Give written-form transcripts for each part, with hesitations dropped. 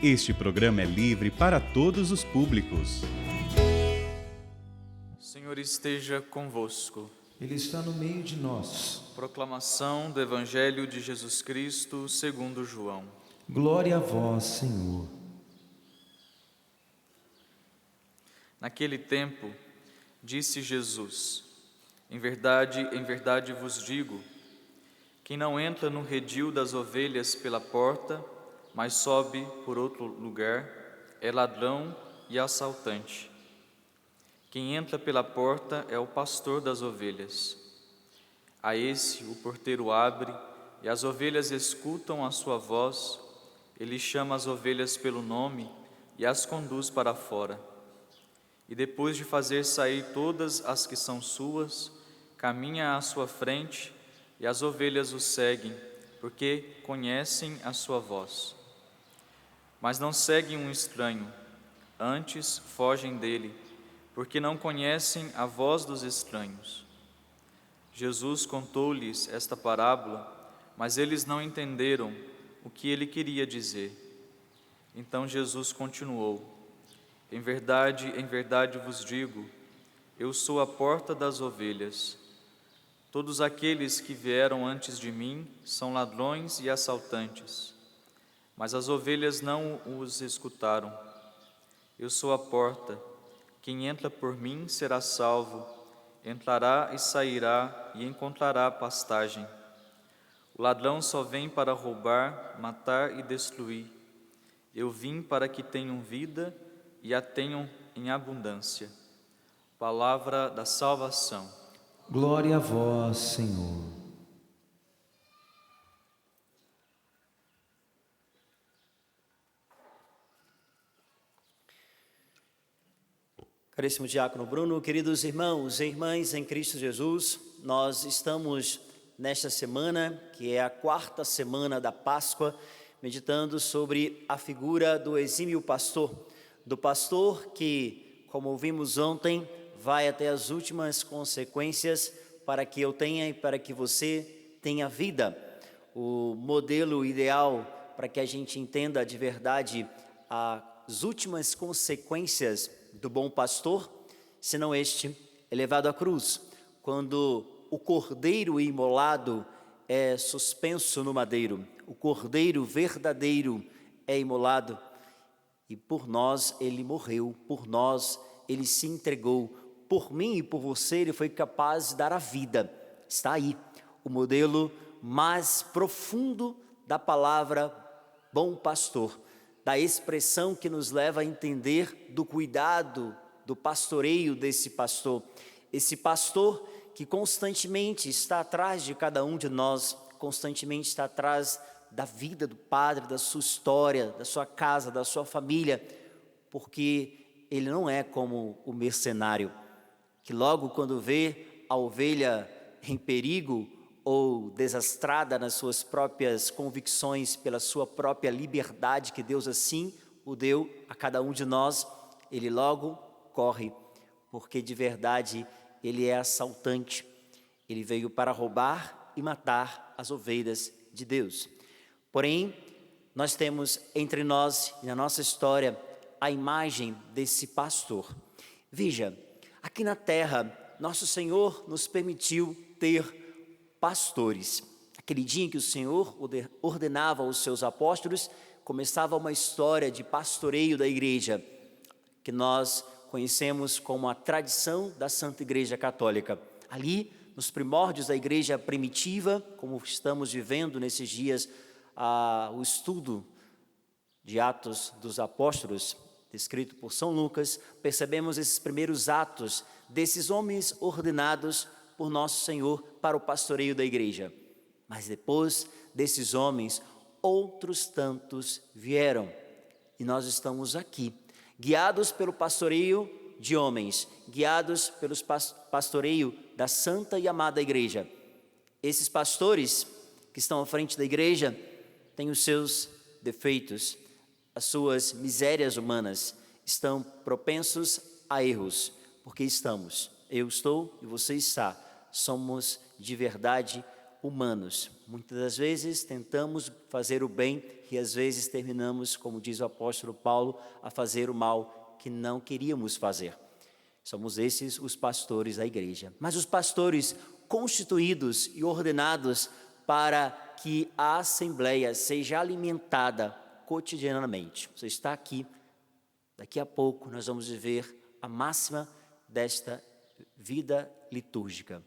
Este programa é livre para todos os públicos. O Senhor esteja convosco. Ele está no meio de nós. Proclamação do Evangelho de Jesus Cristo segundo João. Glória a vós, Senhor. Naquele tempo, disse Jesus: em verdade vos digo, quem não entra no redil das ovelhas pela porta, mas sobe por outro lugar, é ladrão e assaltante. Quem entra pela porta é o pastor das ovelhas. A esse o porteiro abre, e as ovelhas escutam a sua voz. Ele chama as ovelhas pelo nome e as conduz para fora. E depois de fazer sair todas as que são suas, caminha à sua frente, e as ovelhas o seguem, porque conhecem a sua voz. Mas não seguem um estranho, antes fogem dele, porque não conhecem a voz dos estranhos. Jesus contou-lhes esta parábola, mas eles não entenderam o que ele queria dizer. Então Jesus continuou: em verdade vos digo, eu sou a porta das ovelhas. Todos aqueles que vieram antes de mim são ladrões e assaltantes, mas as ovelhas não os escutaram. Eu sou a porta. Quem entra por mim será salvo, entrará e sairá e encontrará pastagem. O ladrão só vem para roubar, matar e destruir. Eu vim para que tenham vida e a tenham em abundância. Palavra da salvação. Glória a vós, Senhor. Caríssimo Diácono Bruno, queridos irmãos e irmãs em Cristo Jesus, nós estamos nesta semana, que é a quarta semana da Páscoa, meditando sobre a figura do exímio pastor, do pastor que, como ouvimos ontem, vai até as últimas consequências para que eu tenha e para que você tenha vida. O modelo ideal para que a gente entenda de verdade as últimas consequências do bom pastor, senão este é levado à cruz, quando o cordeiro imolado é suspenso no madeiro, o cordeiro verdadeiro é imolado, e por nós ele morreu, por nós ele se entregou, por mim e por você ele foi capaz de dar a vida. Está aí o modelo mais profundo da palavra bom pastor, da expressão que nos leva a entender do cuidado, do pastoreio desse pastor. Esse pastor que constantemente está atrás de cada um de nós, constantemente está atrás da vida do padre, da sua história, da sua casa, da sua família, porque ele não é como o mercenário, que logo quando vê a ovelha em perigo ou desastrada nas suas próprias convicções, pela sua própria liberdade que Deus assim o deu a cada um de nós, ele logo corre, porque de verdade ele é assaltante. Ele veio para roubar e matar as ovelhas de Deus. Porém, nós temos entre nós e na nossa história a imagem desse pastor. Veja, aqui na terra, nosso Senhor nos permitiu ter pastores. Aquele dia em que o Senhor ordenava aos seus apóstolos, começava uma história de pastoreio da igreja, que nós conhecemos como a tradição da Santa Igreja Católica. Ali, nos primórdios da igreja primitiva, como estamos vivendo nesses dias, o estudo de Atos dos Apóstolos, descrito por São Lucas, percebemos esses primeiros atos desses homens ordenados por nosso Senhor para o pastoreio da igreja. Mas depois desses homens, outros tantos vieram. E nós estamos aqui, guiados pelo pastoreio de homens, guiados pelo pastoreio da santa e amada igreja. Esses pastores que estão à frente da igreja têm os seus defeitos, as suas misérias humanas, estão propensos a erros, porque eu estou e você está, somos de verdade humanos. Muitas das vezes tentamos fazer o bem e às vezes terminamos, como diz o apóstolo Paulo, a fazer o mal que não queríamos fazer. Somos esses os pastores da igreja. Mas os pastores constituídos e ordenados para que a Assembleia seja alimentada cotidianamente. Você está aqui, daqui a pouco nós vamos viver a máxima desta vida litúrgica,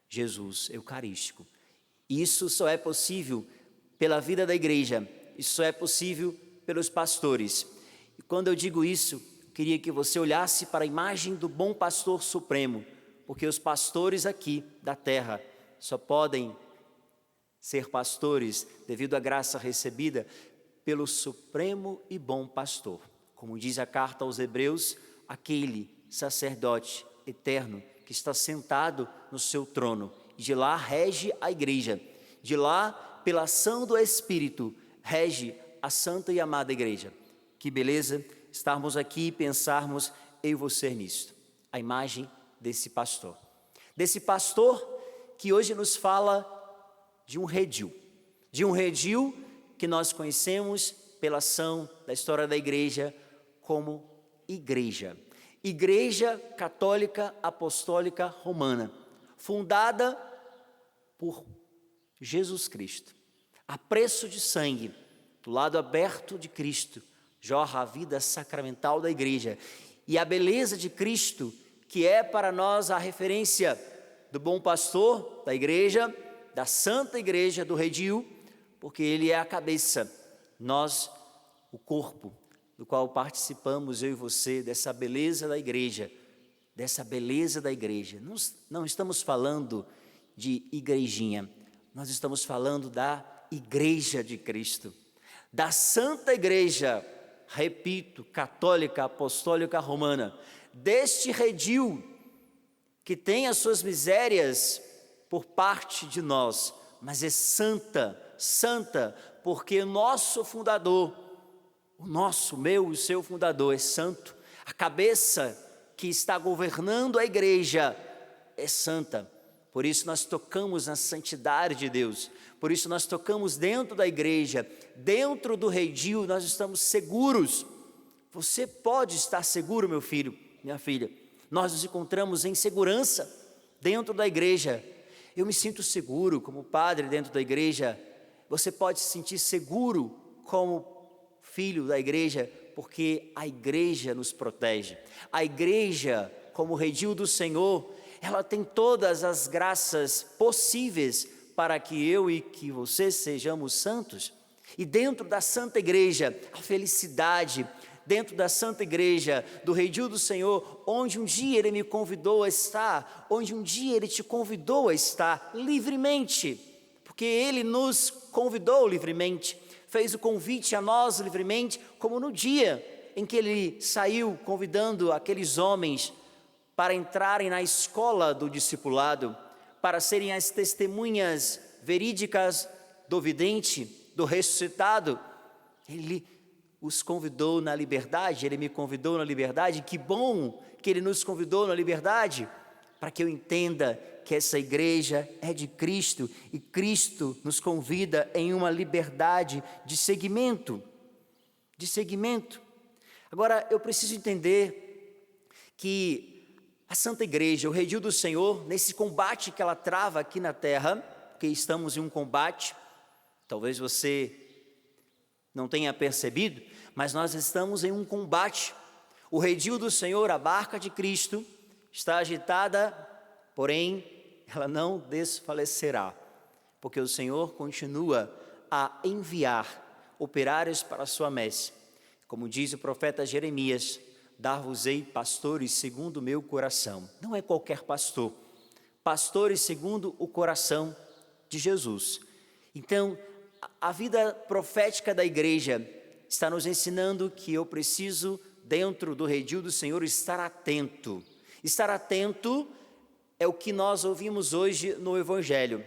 Jesus Eucarístico. Isso só é possível pela vida da igreja, isso só é possível pelos pastores. E quando eu digo isso, eu queria que você olhasse para a imagem do bom pastor supremo, porque os pastores aqui da terra só podem ser pastores devido à graça recebida pelo supremo e bom pastor. Como diz a carta aos Hebreus, aquele sacerdote eterno que está sentado no seu trono, e de lá rege a igreja, de lá, pela ação do Espírito, rege a santa e amada igreja. Que beleza estarmos aqui e pensarmos eu e você nisto, a imagem desse pastor que hoje nos fala de um redil que nós conhecemos pela ação da história da igreja como igreja católica apostólica romana, fundada por Jesus Cristo, a preço de sangue. Do lado aberto de Cristo jorra a vida sacramental da igreja, e a beleza de Cristo, que é para nós a referência do bom pastor da igreja, da santa igreja, do redil, porque ele é a cabeça, nós o corpo, do qual participamos, eu e você, dessa beleza da igreja, Não estamos falando de igrejinha, nós estamos falando da igreja de Cristo, da santa igreja, repito, católica, apostólica, romana, deste redil que tem as suas misérias por parte de nós, mas é santa, porque o nosso fundador, meu e o seu fundador é santo, a cabeça que está governando a igreja é santa. Por isso nós tocamos na santidade de Deus, por isso nós tocamos dentro da igreja, dentro do redil nós estamos seguros. Você pode estar seguro, meu filho, minha filha. Nós nos encontramos em segurança dentro da igreja. Eu me sinto seguro como padre dentro da igreja. Você pode se sentir seguro como filho da igreja, porque a igreja nos protege. A igreja, como redil do Senhor, ela tem todas as graças possíveis para que eu e que você sejamos santos. E dentro da santa igreja, a felicidade, dentro da santa igreja, do redil do Senhor, onde um dia Ele me convidou a estar, onde um dia Ele te convidou a estar livremente, porque Ele nos convidou livremente, fez o convite a nós livremente, como no dia em que Ele saiu convidando aqueles homens para entrarem na escola do discipulado, para serem as testemunhas verídicas do vidente, do ressuscitado. Ele os convidou na liberdade, Ele me convidou na liberdade. Que bom que Ele nos convidou na liberdade, para que eu entenda que essa igreja é de Cristo, e Cristo nos convida em uma liberdade de seguimento, Agora, eu preciso entender que a Santa Igreja, o redil do Senhor, nesse combate que ela trava aqui na terra, porque estamos em um combate, talvez você não tenha percebido, mas nós estamos em um combate. O redil do Senhor, a barca de Cristo, está agitada, porém, ela não desfalecerá, porque o Senhor continua a enviar operários para a sua messe. Como diz o profeta Jeremias, dar-vos-ei pastores segundo o meu coração. Não é qualquer pastor, pastores segundo o coração de Jesus. Então, a vida profética da igreja está nos ensinando que eu preciso, dentro do redil do Senhor, estar atento. Estar atento é o que nós ouvimos hoje no Evangelho,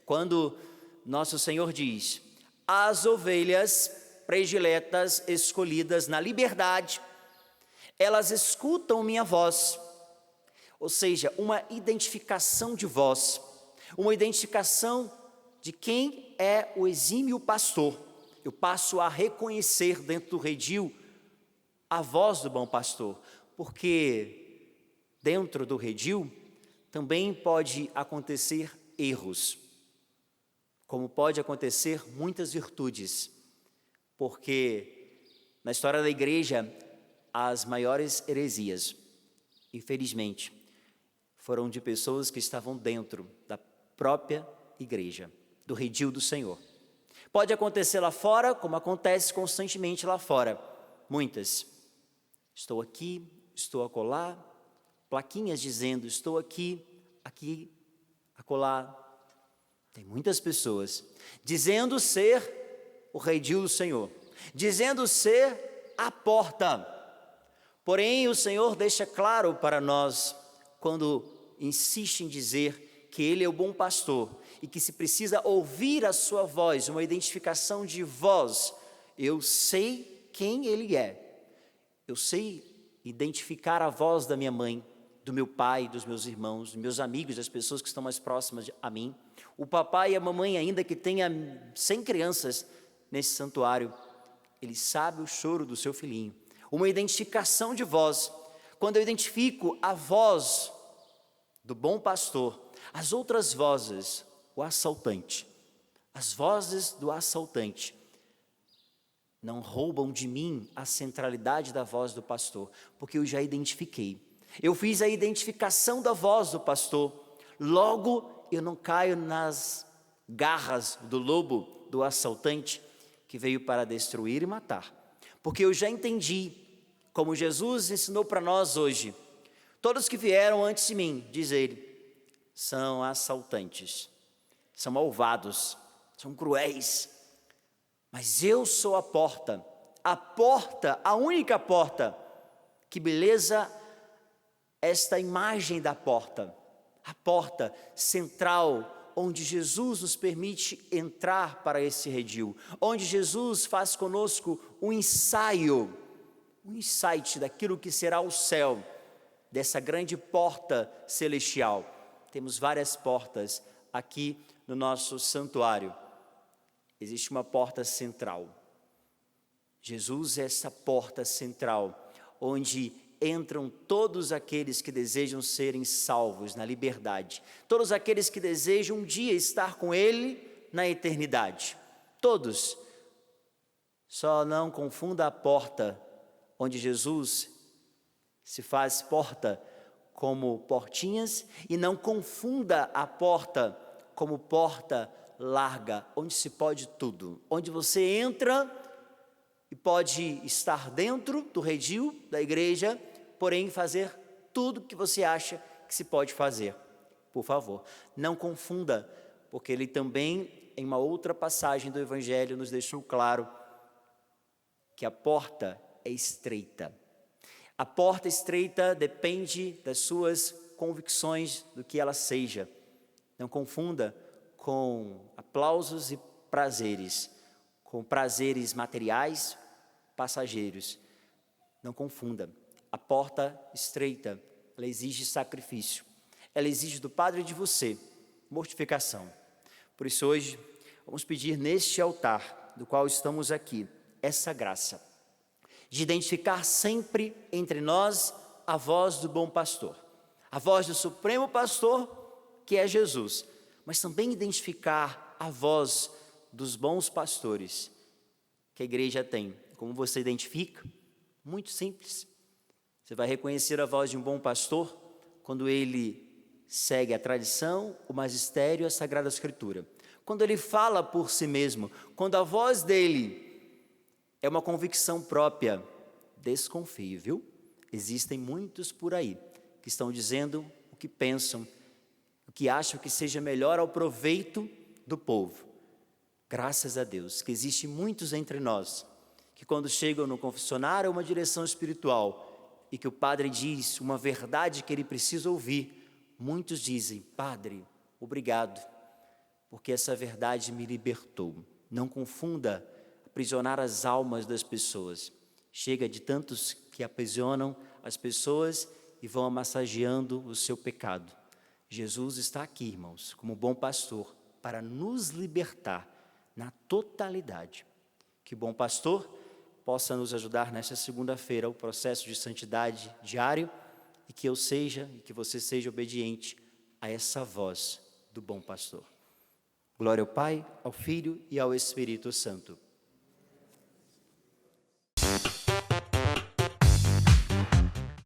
quando nosso Senhor diz: as ovelhas prediletas, escolhidas na liberdade, elas escutam minha voz, ou seja, uma identificação de voz, uma identificação de quem é o exímio pastor. Eu passo a reconhecer dentro do redil a voz do bom pastor, porque dentro do redil também pode acontecer erros, como pode acontecer muitas virtudes, porque na história da igreja, as maiores heresias, infelizmente, foram de pessoas que estavam dentro da própria igreja, do redil do Senhor. Pode acontecer lá fora, como acontece constantemente lá fora. Muitas. Estou aqui, estou acolá, plaquinhas dizendo, estou aqui, aqui, acolá. Tem muitas pessoas dizendo ser o redil do Senhor, dizendo ser a porta. Porém, o Senhor deixa claro para nós, quando insiste em dizer que Ele é o bom pastor e que se precisa ouvir a sua voz, uma identificação de voz. Eu sei quem Ele é. Eu sei identificar a voz da minha mãe, do meu pai, dos meus irmãos, dos meus amigos, das pessoas que estão mais próximas a mim. O papai e a mamãe, ainda que tenha 100 crianças nesse santuário, ele sabe o choro do seu filhinho. Uma identificação de voz. Quando eu identifico a voz do bom pastor, as outras vozes, o assaltante, as vozes do assaltante, não roubam de mim a centralidade da voz do pastor, porque eu já identifiquei. Eu fiz a identificação da voz do pastor, logo eu não caio nas garras do lobo, do assaltante, que veio para destruir e matar. Porque eu já entendi, como Jesus ensinou para nós hoje, todos que vieram antes de mim, diz ele, são assaltantes, são malvados, são cruéis, mas eu sou a porta, a única porta. Que beleza esta imagem da porta, a porta central, onde Jesus nos permite entrar para esse redil, onde Jesus faz conosco um ensaio, um insight daquilo que será o céu, dessa grande porta celestial. Temos várias portas aqui no nosso santuário. Existe uma porta central. Jesus é essa porta central, onde entram todos aqueles que desejam serem salvos na liberdade, todos aqueles que desejam um dia estar com Ele na eternidade. Todos. Só não confunda a porta onde Jesus se faz porta como portinhas, e não confunda a porta como porta larga, onde se pode tudo, onde você entra e pode estar dentro do redil da igreja, porém fazer tudo que você acha que se pode fazer. Por favor, não confunda, porque ele também, em uma outra passagem do Evangelho, nos deixou claro que a porta é estreita. A porta estreita depende das suas convicções do que ela seja. Não confunda com aplausos e prazeres, com prazeres materiais, passageiros. Não confunda. A porta estreita, ela exige sacrifício. Ela exige do Padre e de você mortificação. Por isso hoje, vamos pedir neste altar, do qual estamos aqui, essa graça de identificar sempre entre nós a voz do bom pastor, a voz do supremo pastor, que é Jesus, mas também identificar a voz dos bons pastores que a igreja tem. Como você identifica? Muito simples. Você vai reconhecer a voz de um bom pastor quando ele segue a tradição, o magistério e a Sagrada Escritura. Quando ele fala por si mesmo, quando a voz dele é uma convicção própria. Desconfie, viu? Existem muitos por aí que estão dizendo o que pensam, o que acham que seja melhor ao proveito do povo. Graças a Deus que existem muitos entre nós que quando chegam no confessionário, uma direção espiritual, e que o padre diz uma verdade que ele precisa ouvir, muitos dizem, Padre, obrigado, porque essa verdade me libertou. Não confunda aprisionar as almas das pessoas. Chega de tantos que aprisionam as pessoas e vão massageando o seu pecado. Jesus está aqui, irmãos, como bom pastor, para nos libertar na totalidade. Que o bom pastor possa nos ajudar nesta segunda-feira o processo de santidade diário e que que você seja obediente a essa voz do bom pastor. Glória ao Pai, ao Filho e ao Espírito Santo.